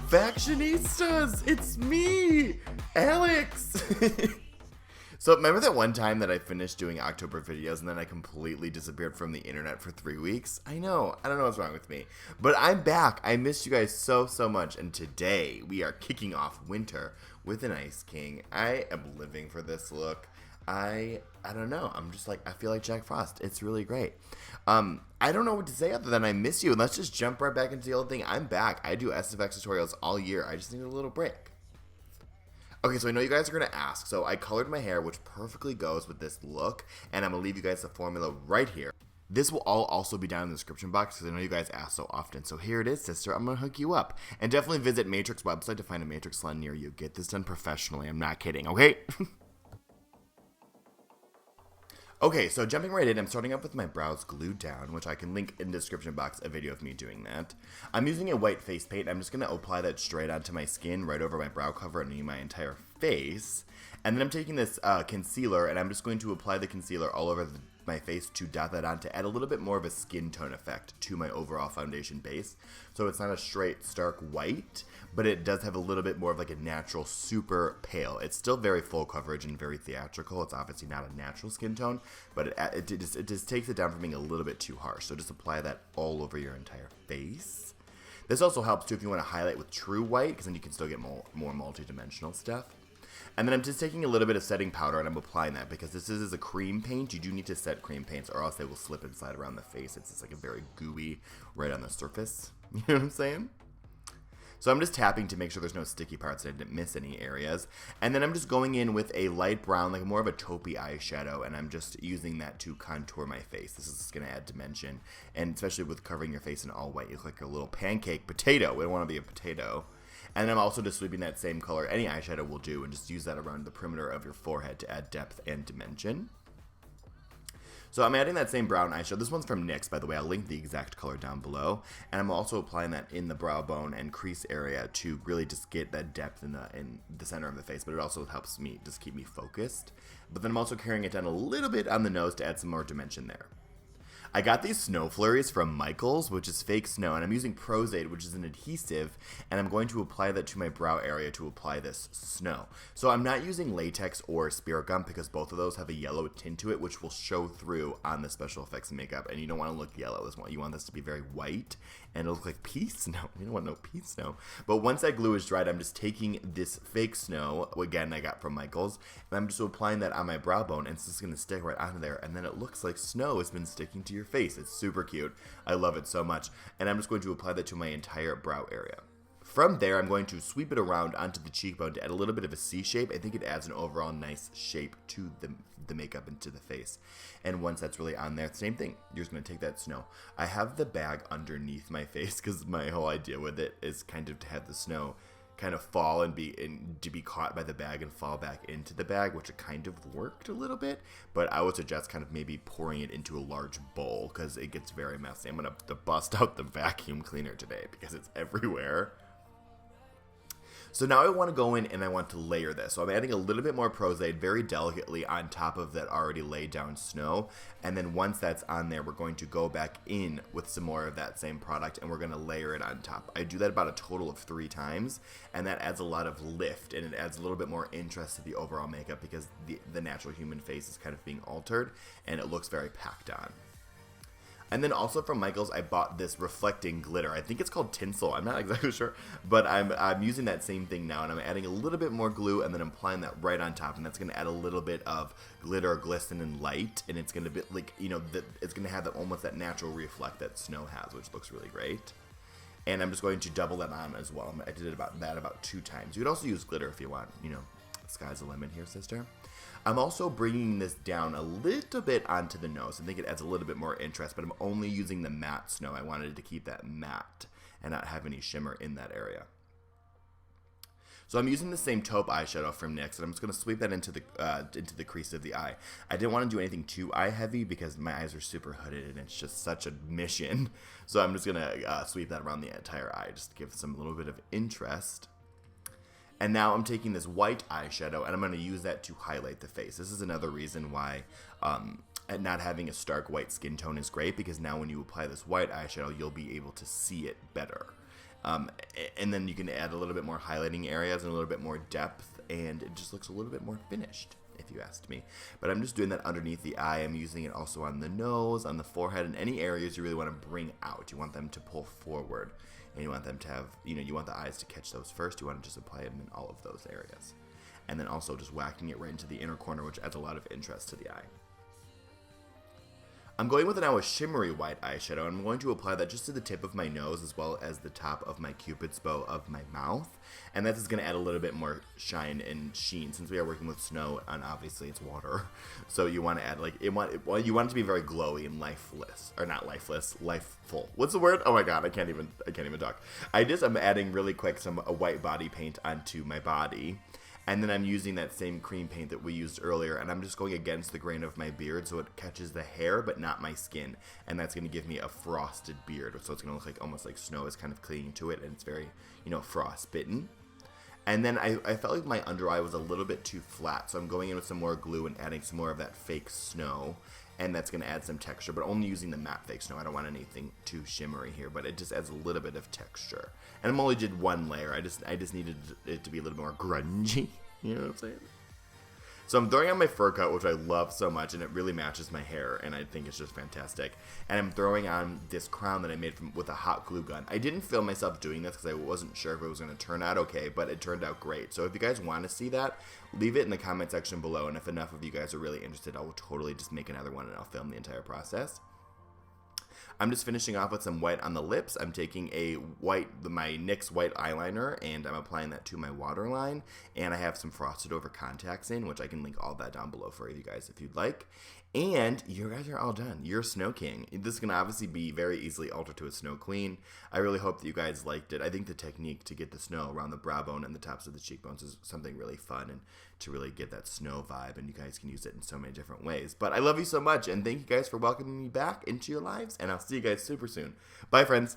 Fashionistas, it's me, Alex. So remember that one time that I finished doing October videos and then I completely disappeared from the internet for 3 weeks? I know, I don't know what's wrong with me, but I'm back. I missed you guys so much, and today we are kicking off winter with an Ice King. I am living for this look. I don't know. I'm just like, I feel like Jack Frost. It's really great. I don't know what to say other than I miss you. And let's just jump right back into the old thing. I'm back. I do SFX tutorials all year. I just need a little break. Okay, so I know you guys are going to ask. So I colored my hair, which perfectly goes with this look. And I'm going to leave you guys the formula right here. This will all also be down in the description box because I know you guys ask so often. So here it is, sister. I'm going to hook you up. And definitely visit Matrix website to find a Matrix salon near you. Get this done professionally. I'm not kidding, okay? Okay, so jumping right in, I'm starting off with my brows glued down, which I can link in the description box a video of me doing that. I'm using a white face paint. I'm just going to apply that straight onto my skin, right over my brow cover and my entire face. And then I'm taking this concealer, and I'm just going to apply the concealer all over my face to dot that on to add a little bit more of a skin tone effect to my overall foundation base. So it's not a straight, stark white, but it does have a little bit more of like a natural, super pale. It's still very full coverage and very theatrical. It's obviously not a natural skin tone, but it just takes it down from being a little bit too harsh. So just apply that all over your entire face. This also helps too if you want to highlight with true white, because then you can still get more multi-dimensional stuff. And then I'm just taking a little bit of setting powder and I'm applying that because this is a cream paint. You do need to set cream paints or else they will slip inside around the face. It's just like a very gooey right on the surface. You know what I'm saying? So I'm just tapping to make sure there's no sticky parts and I didn't miss any areas. And then I'm just going in with a light brown, like more of a taupey eyeshadow, and I'm just using that to contour my face. This is just going to add dimension, and especially with covering your face in all white, you look like a little pancake potato. We don't want to be a potato. And I'm also just sweeping that same color, any eyeshadow will do, and just use that around the perimeter of your forehead to add depth and dimension. So I'm adding that same brown eyeshadow. This one's from NYX, by the way. I'll link the exact color down below. And I'm also applying that in the brow bone and crease area to really just get that depth in the center of the face, but it also helps me just keep me focused. But then I'm also carrying it down a little bit on the nose to add some more dimension there. I got these snow flurries from Michaels, which is fake snow, and I'm using Prozade, which is an adhesive, and I'm going to apply that to my brow area to apply this snow. So I'm not using latex or spirit gum because both of those have a yellow tint to it, which will show through on the special effects makeup, and you don't want to look yellow. You want this to be very white and it'll look like pea snow. You don't want no pea snow. But once that glue is dried, I'm just taking this fake snow, again, I got from Michaels, and I'm just applying that on my brow bone, and it's just going to stick right onto there, and then it looks like snow has been sticking to your face. It's super cute. I love it so much. And I'm just going to apply that to my entire brow area. From there, I'm going to sweep it around onto the cheekbone to add a little bit of a C shape. I think it adds an overall nice shape to the makeup and to the face. And once that's really on there, same thing. You're just going to take that snow. I have the bag underneath my face because my whole idea with it is kind of to have the snow kind of fall and to be caught by the bag and fall back into the bag, which it kind of worked a little bit, but I would suggest kind of maybe pouring it into a large bowl because it gets very messy. I'm going to bust out the vacuum cleaner today because it's everywhere. So now I want to go in and I want to layer this. So I'm adding a little bit more Prozade very delicately on top of that already laid down snow. And then once that's on there, we're going to go back in with some more of that same product and we're going to layer it on top. I do that about a total of 3 times, and that adds a lot of lift and it adds a little bit more interest to the overall makeup because the natural human face is kind of being altered and it looks very packed on. And then also from Michaels, I bought this reflecting glitter. I think it's called tinsel. I'm not exactly sure, but I'm using that same thing now, and I'm adding a little bit more glue, and then I'm applying that right on top, and that's going to add a little bit of glitter, glisten, and light, and it's going to be like, you know, it's going to have that almost that natural reflect that snow has, which looks really great. And I'm just going to double that on as well. I did it about 2 times. You could also use glitter if you want. You know, sky's the limit here, sister. I'm also bringing this down a little bit onto the nose. I think it adds a little bit more interest, but I'm only using the matte snow. I wanted to keep that matte and not have any shimmer in that area. So I'm using the same taupe eyeshadow from NYX, and I'm just going to sweep that into the crease of the eye. I didn't want to do anything too eye heavy because my eyes are super hooded and it's just such a mission. So I'm just going to sweep that around the entire eye just to give some little bit of interest. And now I'm taking this white eyeshadow and I'm going to use that to highlight the face. This is another reason why not having a stark white skin tone is great, because now when you apply this white eyeshadow, you'll be able to see it better. And then you can add a little bit more highlighting areas and a little bit more depth, and it just looks a little bit more finished, if you asked me. But I'm just doing that underneath the eye. I'm using it also on the nose, on the forehead, and any areas you really want to bring out. You want them to pull forward, and you want them to have, you want the eyes to catch those first. You want to just apply them in all of those areas. And then also just whacking it right into the inner corner, which adds a lot of interest to the eye. I'm going with now a shimmery white eyeshadow. I'm going to apply that just to the tip of my nose as well as the top of my cupid's bow of my mouth. And that's just going to add a little bit more shine and sheen since we are working with snow and obviously it's water. So you want to add you want it to be very glowy and lifeless, or not lifeless, lifeful. What's the word? Oh my god, I can't even talk. I'm adding really quick a white body paint onto my body. And then I'm using that same cream paint that we used earlier, and I'm just going against the grain of my beard so it catches the hair but not my skin. And that's going to give me a frosted beard, so it's going to look like almost like snow is kind of clinging to it, and it's very, frostbitten. And then I felt like my under eye was a little bit too flat, so I'm going in with some more glue and adding some more of that fake snow. And that's going to add some texture, but only using the matte fake snow. I don't want anything too shimmery here, but it just adds a little bit of texture. And I'm only did one layer. I just needed it to be a little more grungy. You know what I'm saying? So I'm throwing on my fur coat, which I love so much, and it really matches my hair, and I think it's just fantastic. And I'm throwing on this crown that I made with a hot glue gun. I didn't film myself doing this because I wasn't sure if it was going to turn out okay, but it turned out great. So if you guys want to see that, leave it in the comment section below, and if enough of you guys are really interested, I will totally just make another one, and I'll film the entire process. I'm just finishing off with some white on the lips. I'm taking my NYX white eyeliner, and I'm applying that to my waterline. And I have some frosted over contacts in, which I can link all that down below for you guys if you'd like. And you guys are all done. You're Snow King. This can obviously be very easily altered to a Snow Queen. I really hope that you guys liked it. I think the technique to get the snow around the brow bone and the tops of the cheekbones is something really fun and to really get that snow vibe, and you guys can use it in so many different ways. But I love you so much, and thank you guys for welcoming me back into your lives, and I'll see you guys super soon. Bye, friends.